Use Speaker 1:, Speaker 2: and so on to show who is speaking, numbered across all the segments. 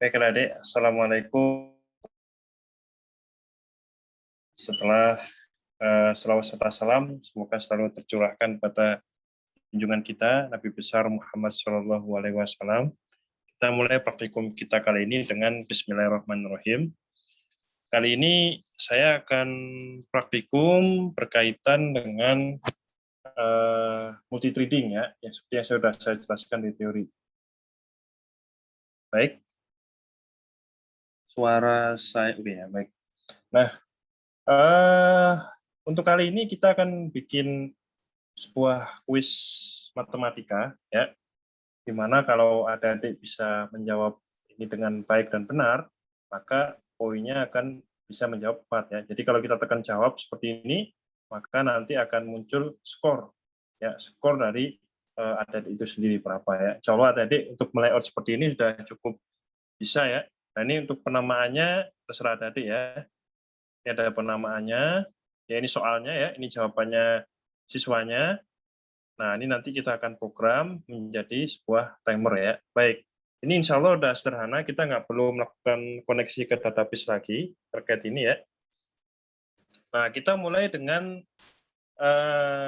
Speaker 1: Baik, adik. Assalamualaikum. Setelah selawat serta salam, semoga selalu tercurahkan pada junjungan kita Nabi besar Muhammad Shallallahu Alaihi Wasallam. Kita mulai praktikum kita kali ini dengan Bismillahirrahmanirrahim. Kali ini saya akan praktikum berkaitan dengan multi trading ya, yang seperti yang sudah saya jelaskan di teori. Baik, suara saya oke ya, baik. Nah, untuk kali ini kita akan bikin sebuah kuis matematika ya, di mana kalau adik-adik bisa menjawab ini dengan baik dan benar, maka poinnya akan bisa menjawab 4 ya. Jadi kalau kita tekan jawab seperti ini, maka nanti akan muncul skor ya, skor dari adik-adik itu sendiri berapa ya. Insya Allah adik-adik untuk melayout seperti ini sudah cukup bisa ya. Nah ini untuk penamaannya terserah adik-adik ya. Ini ada penamaannya, ya ini soalnya ya, ini jawabannya siswanya. Nah, ini nanti kita akan program menjadi sebuah timer ya. Baik, ini insya Allah sudah sederhana, kita nggak perlu melakukan koneksi ke database lagi terkait ini ya. Nah, kita mulai dengan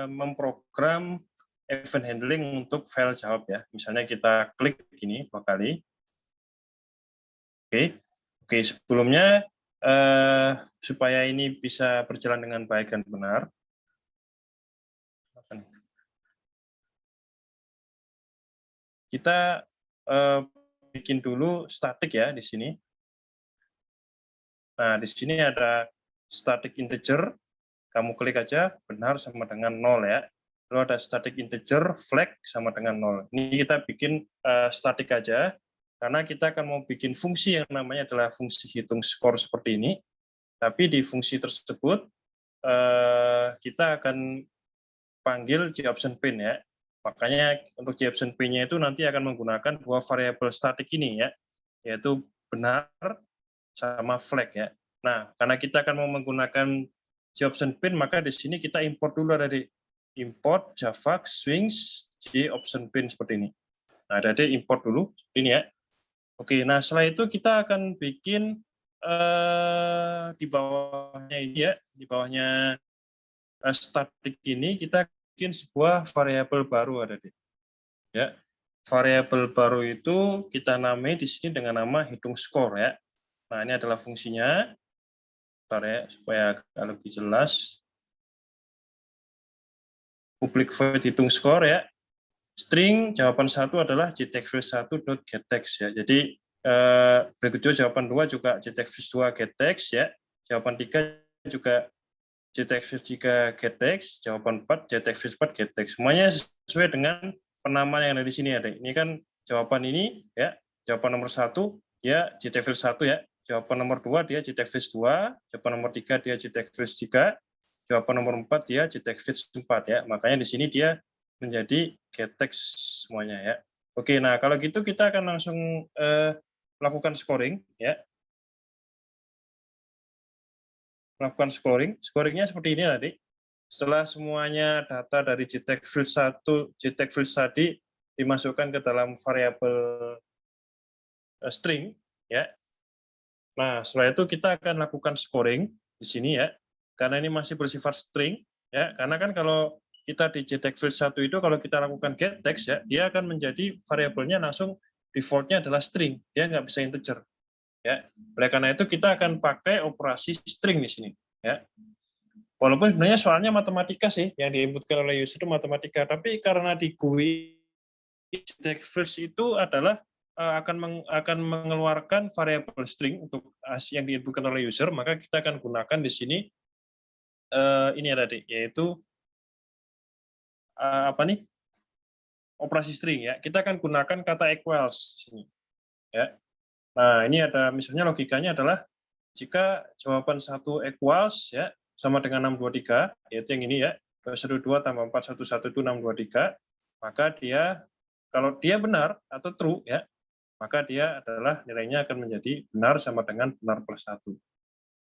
Speaker 1: memprogram event handling untuk file jawab ya. Misalnya kita klik begini 2 kali. Oke, sebelumnya supaya ini bisa berjalan dengan baik dan benar, kita bikin dulu static ya di sini. Nah, di sini ada static integer, kamu klik aja benar sama dengan 0 ya. Lalu ada static integer flag sama dengan 0. Ini kita bikin static aja, karena kita akan mau bikin fungsi yang namanya adalah fungsi hitung skor seperti ini. Tapi di fungsi tersebut kita akan panggil JOptionPin ya. Makanya untuk JOptionPin-nya itu nanti akan menggunakan 2 variabel statik ini ya, yaitu benar sama flag ya. Nah, karena kita akan mau menggunakan JOptionPin, maka di sini kita import dulu dari import javax swings JOptionPin seperti ini. Nah, jadi import dulu ini ya. Oke, nah setelah itu kita akan bikin di bawahnya ini ya, di bawahnya statik ini kita bikin sebuah variabel baru ada di. Ya. Variabel baru itu kita namai di sini dengan nama hitung skor ya. Nah, ini adalah fungsinya. Bentar ya, supaya agak lebih jelas. Public void hitung skor ya. String jawaban 1 adalah jtextfields1.getText ya. Jadi berikut juga jawaban 2 juga jtextfields2 getText ya. Jawaban 3 juga jtextfields3 getText, jawaban 4 jtextfields4 getText. Semuanya sesuai dengan penamaan yang ada di sini ada. Ini kan jawaban ini ya, jawaban nomor 1 ya jtextfields1 ya. Jawaban nomor 2 dia jtextfields2, jawaban nomor 3 dia jtextfields3, jawaban nomor 4 dia jtextfields4 ya. Makanya di sini dia menjadi getText semuanya ya. Oke, nah kalau gitu kita akan langsung melakukan scoring ya. Melakukan scoring. Scoringnya seperti ini tadi. Setelah semuanya data dari jtextfields1, jtextfields tadi dimasukkan ke dalam variabel string ya. Nah, setelah itu kita akan lakukan scoring di sini ya. Karena ini masih bersifat string ya. Karena kan kalau kita di jtextfields1 itu kalau kita lakukan getText ya, dia akan menjadi variabelnya langsung defaultnya adalah string, dia nggak bisa integer ya. Oleh karena itu kita akan pakai operasi string di sini ya. Walaupun sebenarnya soalnya matematika sih yang diinputkan oleh user itu matematika, tapi karena di GUI jtextfields itu adalah akan mengeluarkan variabel string untuk yang diinputkan oleh user, maka kita akan gunakan di sini ini ada yaitu apa nih, operasi string ya. Kita akan gunakan kata equals sini ya. Nah, ini ada misalnya logikanya adalah jika jawaban 1 equals ya sama dengan 623, yaitu yang ini ya, 12 tambah 411 itu 623, maka dia kalau dia benar atau true ya, maka dia adalah nilainya akan menjadi benar sama dengan benar plus 1.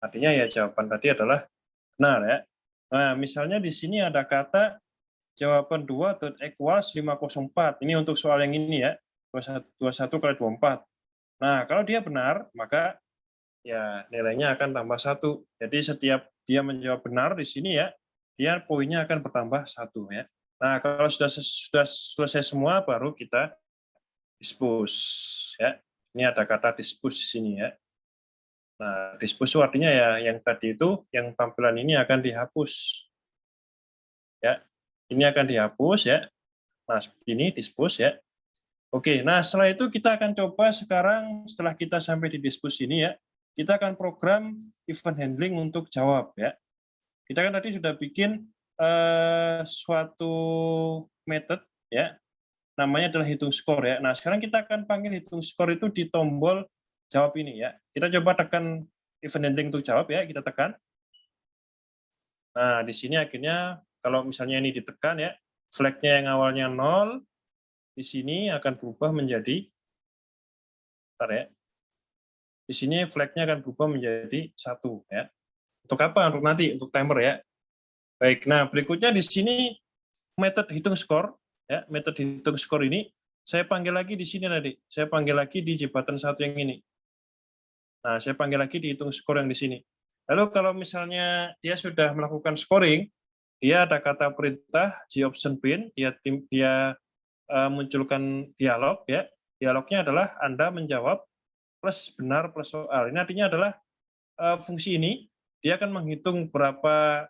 Speaker 1: Artinya ya jawaban tadi adalah benar ya. Nah, misalnya di sini ada kata jawaban 2 equals 504. Ini untuk soal yang ini ya, 21 kali 24. Nah, kalau dia benar, maka ya nilainya akan tambah 1. Jadi setiap dia menjawab benar di sini ya, dia poinnya akan bertambah 1 ya. Nah, kalau sudah selesai semua, baru kita dispose ya. Ini ada kata dispose di sini ya. Nah, dispose itu artinya ya yang tadi itu, yang tampilan ini akan dihapus. Ya, ini akan dihapus ya. Nah, seperti ini dispose ya. Oke, nah setelah itu kita akan coba sekarang setelah kita sampai di dispose ini ya, kita akan program event handling untuk jawab ya. Kita kan tadi sudah bikin suatu method ya, namanya adalah hitung skor ya. Nah, sekarang kita akan panggil hitung skor itu di tombol jawab ini ya. Kita coba tekan event handling untuk jawab ya, kita tekan. Nah, di sini akhirnya kalau misalnya ini ditekan ya, flag-nya yang awalnya 0, di sini akan berubah menjadi, bentar ya, di sini flag-nya akan berubah menjadi 1 ya. Untuk apa? Untuk nanti, untuk timer ya. Baik, nah berikutnya di sini metode hitung skor ya, metode hitung skor ini saya panggil lagi di sini tadi. Saya panggil lagi di jembatan 1 yang ini. Nah, saya panggil lagi di hitung skor yang di sini. Lalu kalau misalnya dia sudah melakukan scoring, dia ada kata perintah goption print, dia munculkan dialog ya. Dialognya adalah Anda menjawab plus benar plus soal. Ini artinya adalah fungsi ini dia akan menghitung berapa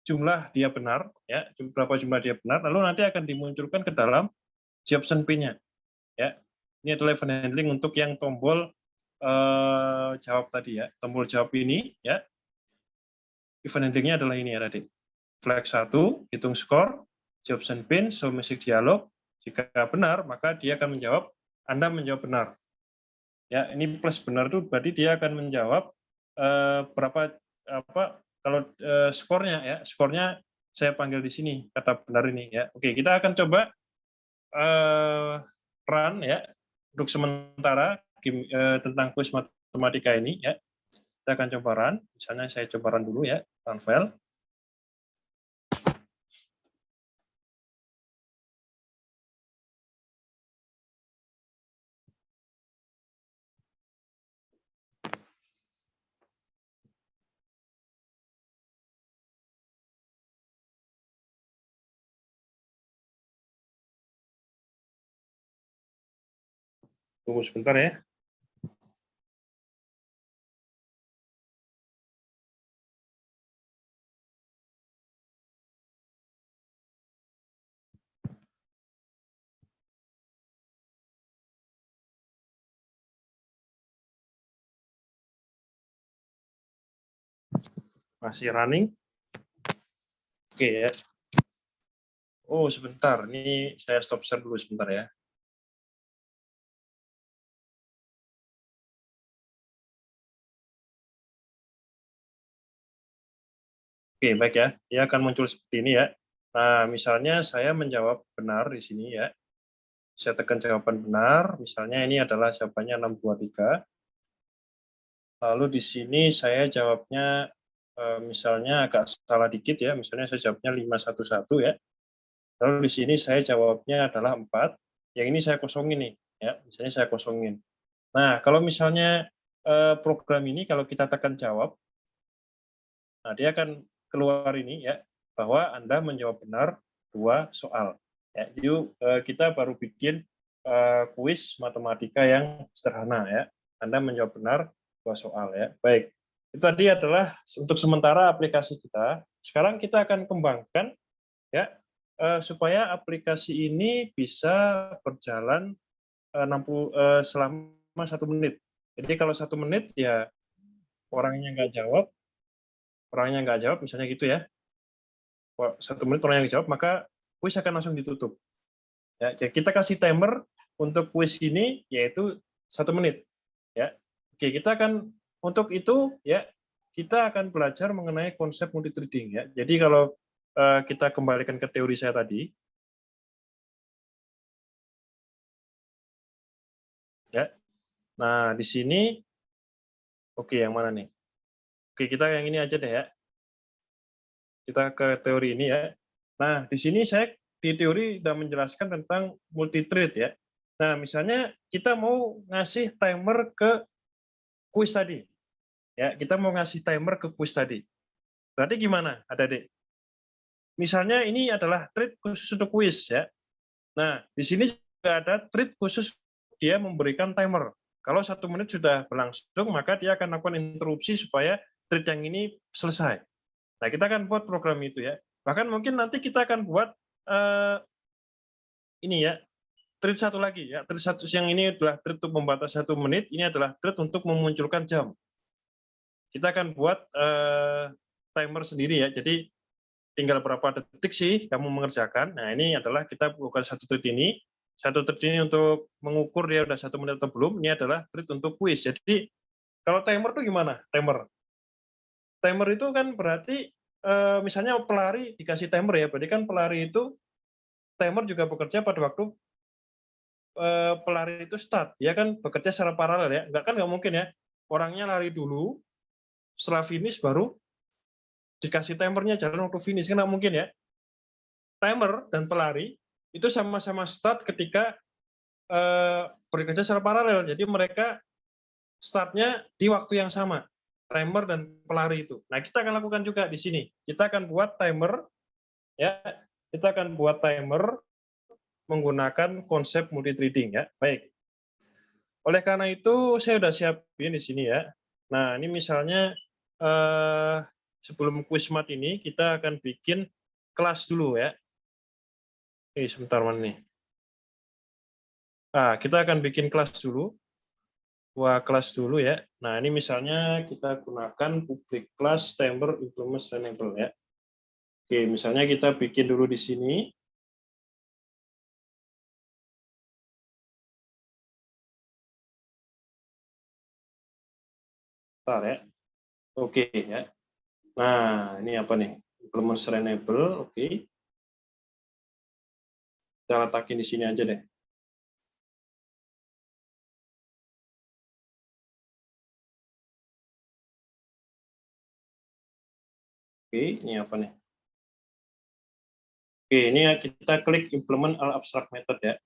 Speaker 1: jumlah dia benar ya, berapa jumlah dia benar, lalu nanti akan dimunculkan ke dalam goption print-nya ya. Ini adalah event handling untuk yang tombol jawab tadi ya. Tombol jawab ini ya. Event handling-nya adalah ini ya tadi. Flag 1, hitung skor, goption print, show message dialog. Jika benar, maka dia akan menjawab, Anda menjawab benar. Ya, ini plus benar itu berarti dia akan menjawab berapa kalau skornya ya. Skornya saya panggil di sini kata benar ini ya. Oke, kita akan coba run ya untuk sementara tentang kuis matematika ini ya. Kita akan coba run. Misalnya saya coba run dulu ya, run file. Tunggu sebentar ya. Masih running. Oke ya. Oh, sebentar. Ini saya stop share dulu sebentar ya. Oke, baik ya. Dia akan muncul seperti ini ya. Nah, misalnya saya menjawab benar di sini ya. Saya tekan jawaban benar. Misalnya ini adalah jawabannya 623. Lalu di sini saya jawabnya misalnya agak salah dikit ya. Misalnya saya jawabnya 511 ya. Lalu di sini saya jawabnya adalah 4. Yang ini saya kosongin nih ya. Misalnya saya kosongin. Nah, kalau misalnya program ini kalau kita tekan jawab, nah dia akan keluar ini ya, bahwa Anda menjawab benar 2 soal. Ya, jadi kita baru bikin kuis matematika yang sederhana ya. Anda menjawab benar 2 soal ya. Baik. Itu tadi adalah untuk sementara aplikasi kita. Sekarang kita akan kembangkan ya supaya aplikasi ini bisa berjalan selama 1 menit. Jadi kalau 1 menit ya orangnya nggak jawab misalnya gitu ya. 1 menit orang yang jawab, maka kuis akan langsung ditutup. Ya, kita kasih timer untuk kuis ini yaitu 1 menit. Ya, oke, kita akan untuk itu ya kita akan belajar mengenai konsep multi threading ya. Jadi kalau kita kembalikan ke teori saya tadi, ya. Nah di sini, oke yang mana nih? Oke kita yang ini aja deh ya. Kita ke teori ini ya. Nah di sini saya di teori sudah menjelaskan tentang multi thread ya. Nah, misalnya kita mau ngasih timer ke kuis tadi. Ya, kita mau ngasih timer ke kuis tadi. Berarti gimana, Adik-adik? Misalnya ini adalah treat khusus untuk kuis ya. Nah, di sini juga ada treat khusus dia memberikan timer. Kalau 1 menit sudah berlangsung, maka dia akan lakukan interupsi supaya treat yang ini selesai. Nah, kita akan buat program itu ya. Bahkan mungkin nanti kita akan buat ini ya, treat satu lagi ya. Treat satu yang ini adalah treat untuk membatas 1 menit. Ini adalah treat untuk memunculkan jam. Kita akan buat timer sendiri ya. Jadi tinggal berapa detik sih kamu mengerjakan. Nah, ini adalah kita bukan satu treat ini. Satu treat ini untuk mengukur dia udah 1 menit atau belum. Ini adalah treat untuk kuis. Jadi kalau timer itu gimana? Timer itu kan berarti misalnya pelari dikasih timer ya. Berarti kan pelari itu timer juga bekerja pada waktu pelari itu start. Dia kan bekerja secara paralel ya. Nggak mungkin ya. Orangnya lari dulu, setelah finish baru dikasih timernya jalan waktu finish. Kan nggak mungkin ya. Timer dan pelari itu sama-sama start ketika bekerja secara paralel. Jadi mereka startnya di waktu yang sama, timer dan pelari itu. Nah, kita akan lakukan juga di sini. Kita akan buat timer, ya. Kita akan buat timer menggunakan konsep multithreading ya. Baik. Oleh karena itu, saya sudah siapin di sini ya. Nah, ini misalnya sebelum Quizmat ini kita akan bikin kelas dulu ya. Sebentar mana nih. Nah, kita akan bikin kelas dulu. Kelas dulu ya. Nah, ini misalnya kita gunakan public class timer implement enable ya. Oke, misalnya kita bikin dulu di sini. Bentar ya. Oke ya. Nah, ini apa nih? Implement enable, oke. Kita letakin di sini aja deh. Oke, ini apa nih? Oke, ini kita klik implement all abstract method ya.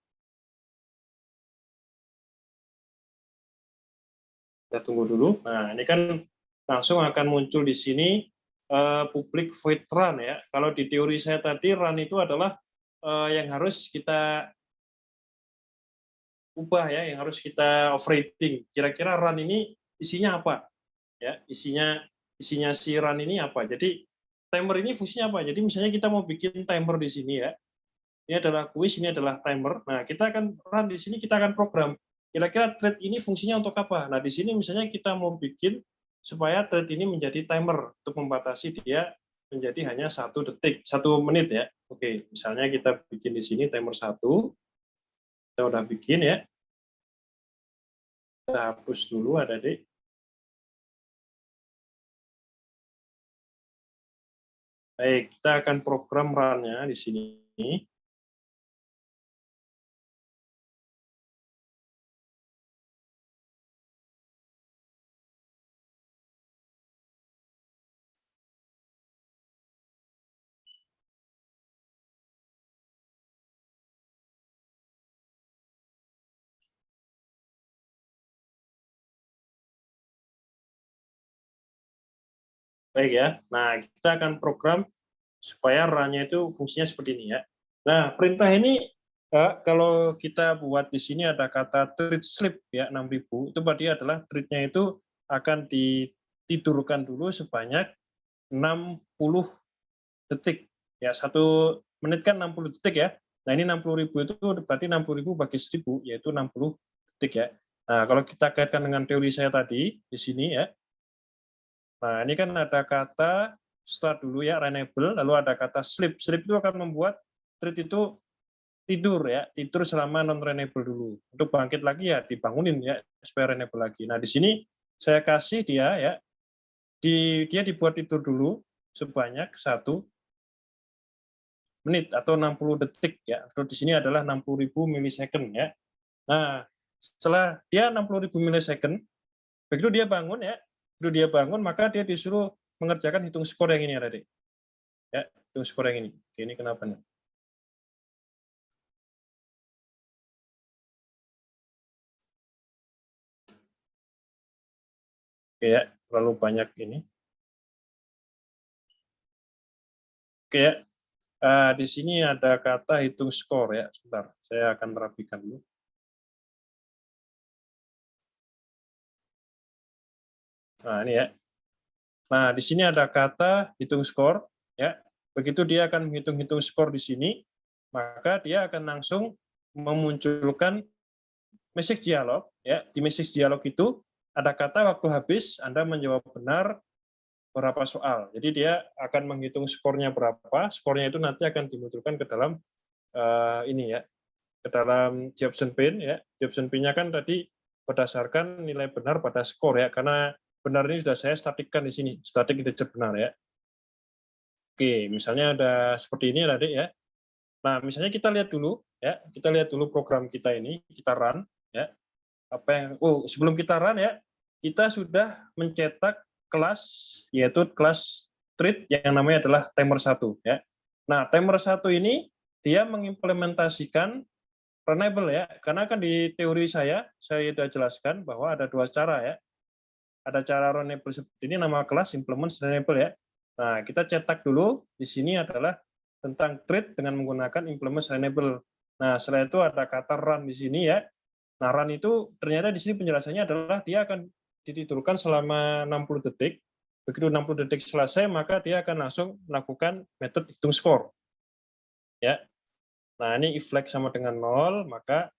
Speaker 1: Kita tunggu dulu. Nah, ini kan langsung akan muncul di sini public void run ya. Kalau di teori saya tadi run itu adalah yang harus kita ubah ya, yang harus kita operating. Kira-kira run ini isinya apa? Ya, isinya si run ini apa? Jadi timer ini fungsinya apa? Jadi misalnya kita mau bikin timer di sini ya. Ini adalah quiz, ini adalah timer. Nah, kita akan run di sini, kita akan program. Kira-kira thread ini fungsinya untuk apa? Nah, di sini misalnya kita mau bikin supaya thread ini menjadi timer untuk membatasi dia menjadi hanya 1 detik, 1 menit ya. Oke, misalnya kita bikin di sini timer 1. Kita udah bikin ya. Kita hapus dulu adik-adik. Baik, kita akan program run-nya di sini. Baik ya. Nah, kita akan program supaya run-nya itu fungsinya seperti ini ya. Nah, perintah ini kalau kita buat di sini ada kata treat sleep ya 6.000, itu berarti adalah treat-nya itu akan ditidurkan dulu sebanyak 60 detik. Ya, 1 menit kan 60 detik ya. Nah, ini 60.000 itu berarti 60.000 bagi 1.000, yaitu 60 detik ya. Nah, kalau kita kaitkan dengan teori saya tadi di sini ya. Nah, ini kan ada kata start dulu ya, renable, lalu ada kata sleep. Sleep itu akan membuat treat itu tidur ya, tidur selama non renable dulu. Untuk bangkit lagi ya dibangunin ya supaya renable lagi. Nah, di sini saya kasih dia ya, dia dibuat tidur dulu sebanyak 1 menit atau 60 detik ya. Terus di sini adalah 60.000 milisecond ya. Nah, setelah dia 60.000 milisecond, begitu dia bangun ya, maka dia disuruh mengerjakan hitung skor yang ini ya tadi. Ya, hitung skor yang ini. Ini kenapa nih? Oke ya, terlalu banyak ini. Oke ya, di sini ada kata hitung skor ya. Sebentar, saya akan rapikan dulu. Nah, ini ya. Nah, di sini ada kata hitung skor ya. Begitu dia akan menghitung-hitung skor di sini, maka dia akan langsung memunculkan message dialog ya. Di message dialog itu ada kata waktu habis Anda menjawab benar berapa soal. Jadi dia akan menghitung skornya berapa. Skornya itu nanti akan dimunculkan ke dalam ini ya, ke dalam Jobson Pin ya. Jobson Pin-nya kan tadi berdasarkan nilai benar pada skor ya, karena benar ini sudah saya statikkan di sini, static integer benar ya. Oke, misalnya ada seperti ini tadi ya. Nah, misalnya kita lihat dulu ya, kita lihat dulu program kita ini, kita run ya. Apa yang sebelum kita run ya, kita sudah mencetak kelas, yaitu kelas treat yang namanya adalah timer 1 ya. Nah, timer 1 ini dia mengimplementasikan runnable ya, karena kan di teori saya sudah jelaskan bahwa ada dua cara ya. Ada cara runnable seperti ini, nama kelas implement runnable ya. Nah, kita cetak dulu di sini adalah tentang treat dengan menggunakan implement runnable. Nah, setelah itu ada kata run di sini ya. Nah, run itu ternyata di sini penjelasannya adalah dia akan ditidurkan selama 60 detik. Begitu 60 detik selesai, maka dia akan langsung melakukan metode hitung skor. Ya. Nah, ini if flag sama dengan 0, maka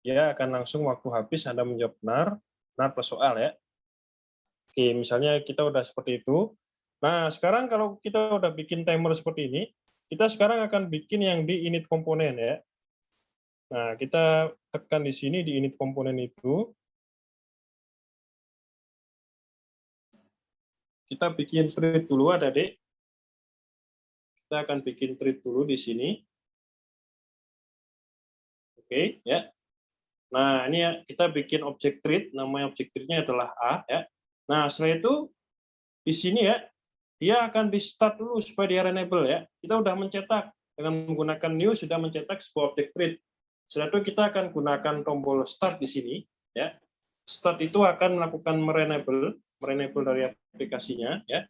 Speaker 1: dia akan langsung waktu habis Anda menjawab benar plus soal ya. Oke, misalnya kita udah seperti itu. Nah, sekarang kalau kita udah bikin timer seperti ini, kita sekarang akan bikin yang di init komponen ya. Nah, kita tekan di sini di init komponen itu. Kita bikin treat dulu, adik-adik. Kita akan bikin treat dulu di sini. Oke, ya. Nah, ini ya, kita bikin objek treat, namanya objek treatnya adalah A ya. Nah, setelah itu di sini ya, dia akan di start dulu supaya dia runnable ya. Kita sudah mencetak dengan menggunakan new, sudah mencetak sebuah objek treat. Setelah itu kita akan gunakan tombol start di sini ya. Start itu akan melakukan merenable dari aplikasinya ya.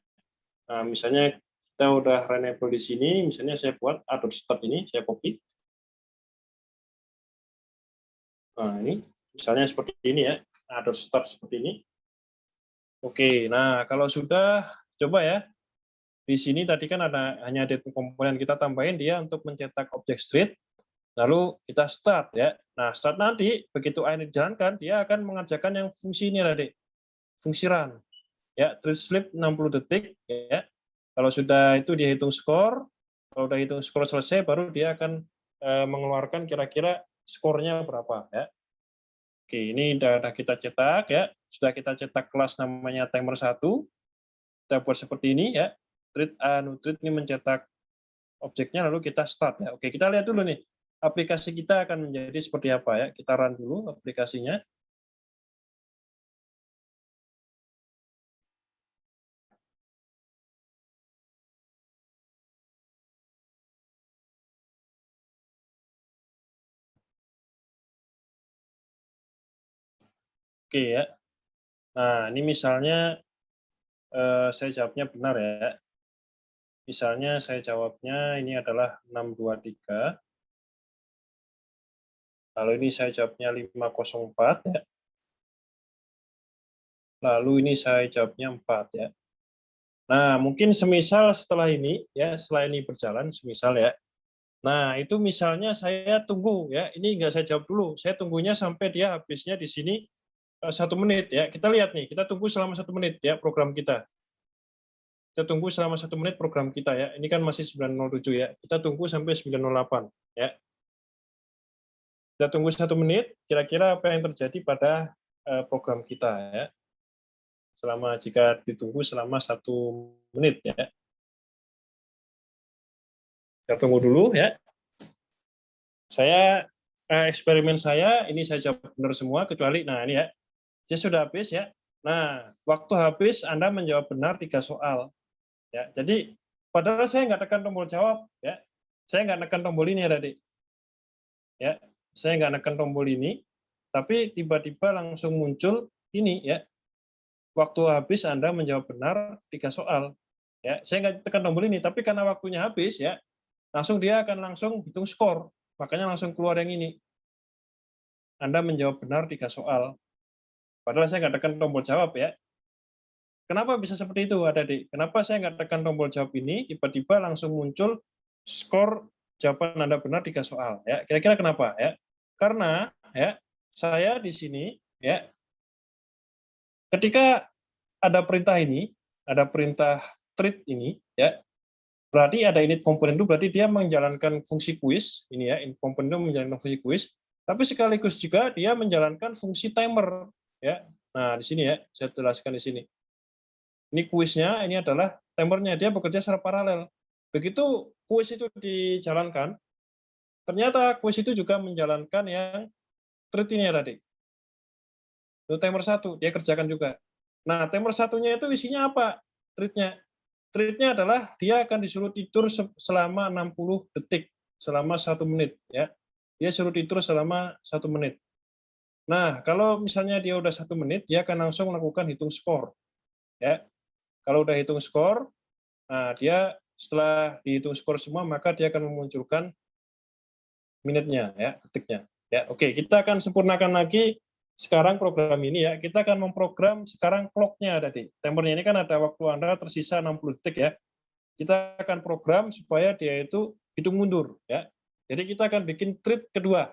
Speaker 1: Nah, misalnya kita udah runnable di sini, misalnya saya buat addr start ini, saya copy. Nah, ini misalnya seperti ini ya, addr start seperti ini. Oke, nah kalau sudah, coba ya. Di sini tadi kan ada hanya ada komponen, kita tambahin dia untuk mencetak objek street, lalu kita start ya. Nah, start nanti begitu ini dijalankan, dia akan mengerjakan yang fungsi ini tadi, fungsi run. Ya, treat sleep 60 detik ya. Kalau sudah itu dia hitung skor, kalau udah hitung skor selesai baru dia akan mengeluarkan kira-kira skornya berapa ya. Oke, ini sudah kita cetak ya. Sudah kita cetak kelas namanya timer 1. Kita buat seperti ini ya. Treat treat ini mencetak objeknya lalu kita start ya. Oke, kita lihat dulu nih. Aplikasi kita akan menjadi seperti apa ya. Kita run dulu aplikasinya. Oke ya. Nah, ini misalnya saya jawabnya benar ya. Misalnya saya jawabnya ini adalah 623. Lalu ini saya jawabnya 504 ya. Lalu ini saya jawabnya 4 ya. Nah, mungkin semisal setelah ini ya, setelah ini berjalan semisal ya. Nah, itu misalnya saya tunggu ya. Ini enggak saya jawab dulu. Saya tunggunya sampai dia habisnya di sini 1 menit ya. Kita lihat nih, kita tunggu selama 1 menit ya program kita. Kita tunggu selama 1 menit program kita ya. Ini kan masih 907 ya. Kita tunggu sampai 908 ya. Kita tunggu 1 menit, kira-kira apa yang terjadi pada program kita ya. Selama jika ditunggu selama 1 menit ya. Kita tunggu dulu ya. Saya eksperimen saya ini saya jawab benar semua kecuali nah ini ya. Dia sudah habis ya. Nah, waktu habis Anda menjawab benar 3 soal. Ya, jadi padahal saya nggak tekan tombol jawab ya. Saya nggak tekan tombol ini ya tadi. Ya, saya nggak tekan tombol ini, tapi tiba-tiba langsung muncul ini ya. waktu habis Anda menjawab benar 3 soal. Ya, saya nggak tekan tombol ini, tapi karena waktunya habis ya, langsung dia akan langsung hitung skor. Makanya langsung keluar yang ini. Anda menjawab benar 3 soal. Padahal saya nggak tekan tombol jawab ya. Kenapa bisa seperti itu, Adik-adik? Kenapa saya nggak tekan tombol jawab ini, tiba-tiba langsung muncul skor jawaban Anda benar 3 soal. Ya, kira-kira kenapa? Ya, karena ya saya di sini ya, ketika ada perintah ini, ada perintah treat ini, ya, berarti ada init komponen itu berarti dia menjalankan fungsi kuis ini ya, init komponen itu menjalankan fungsi kuis, tapi sekaligus juga dia menjalankan fungsi timer ya. Nah, di sini ya, saya jelaskan di sini. Ini kuisnya, ini adalah timernya, dia bekerja secara paralel. Begitu kuis itu dijalankan, ternyata kuis itu juga menjalankan yang treat ini ya tadi. Itu timer 1, dia kerjakan juga. Nah, timer satunya itu isinya apa? Treat-nya. Treat-nya adalah dia akan disuruh tidur selama 60 detik, selama 1 menit ya. Dia suruh tidur selama 1 menit. Nah, kalau misalnya dia udah 1 menit, dia akan langsung melakukan hitung skor. Ya. Kalau udah hitung skor, nah dia setelah dihitung skor semua, maka dia akan memunculkan menitnya ya, detiknya. Ya, oke, kita akan sempurnakan lagi sekarang program ini ya. Kita akan memprogram sekarang clock-nya tadi. Timernya ini kan ada waktu Anda tersisa 60 detik ya. Kita akan program supaya dia itu hitung mundur ya. Jadi kita akan bikin treat kedua.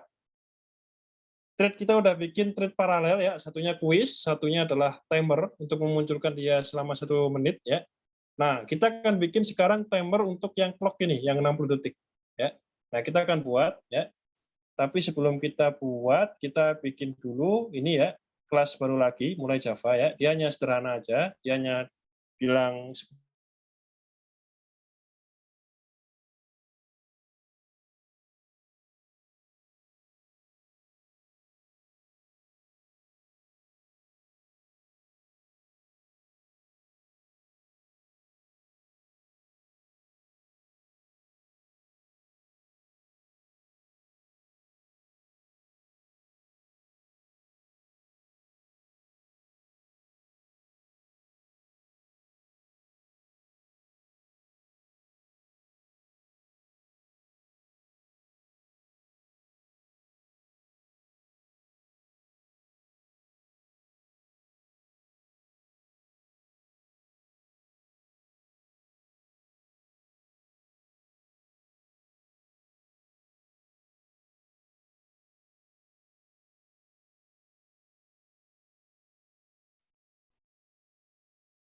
Speaker 1: Treat kita udah bikin treat paralel ya, satunya kuis, satunya adalah timer untuk memunculkan dia selama 1 menit ya. Nah, kita akan bikin sekarang timer untuk yang clock ini, yang 60 detik ya. Nah, kita akan buat ya. Tapi sebelum kita buat, kita bikin dulu ini ya, kelas baru lagi, mulai Java ya. Dia hanya sederhana aja, dia hanya bilang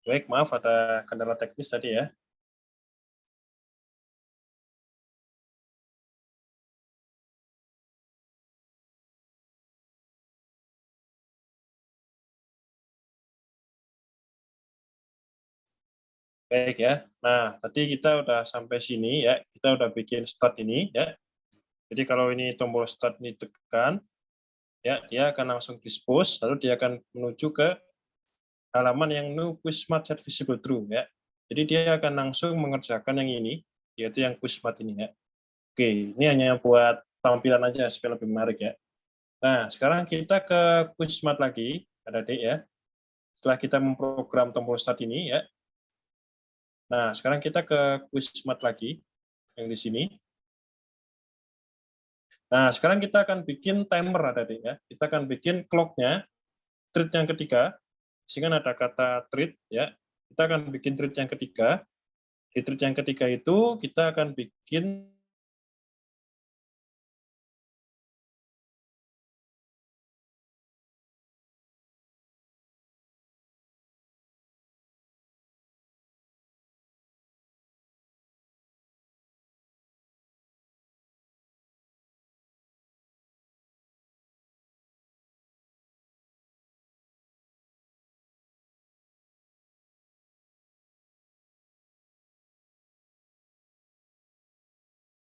Speaker 1: baik, maaf ada kendala teknis tadi ya. Baik ya. Nah, tadi kita udah sampai sini ya. Kita udah bikin start ini ya. Jadi kalau ini tombol start ini tekan, ya dia akan langsung dispose, lalu dia akan menuju ke halaman yang no quiz smart set visible true ya. Jadi dia akan langsung mengerjakan yang ini, yaitu yang quiz smart ini ya. Oke, ini hanya buat tampilan aja supaya lebih menarik ya. Nah, sekarang kita ke quiz smart lagi, adik-adik ya. Setelah kita memprogram tombol start ini ya. Nah, sekarang kita ke quiz smart lagi yang di sini. Nah, sekarang kita akan bikin timer adik-adik ya. Kita akan bikin clock-nya, treat yang ketiga. Sehingga ada kata treat ya. Kita akan bikin treat yang ketiga. Di treat yang ketiga itu kita akan bikin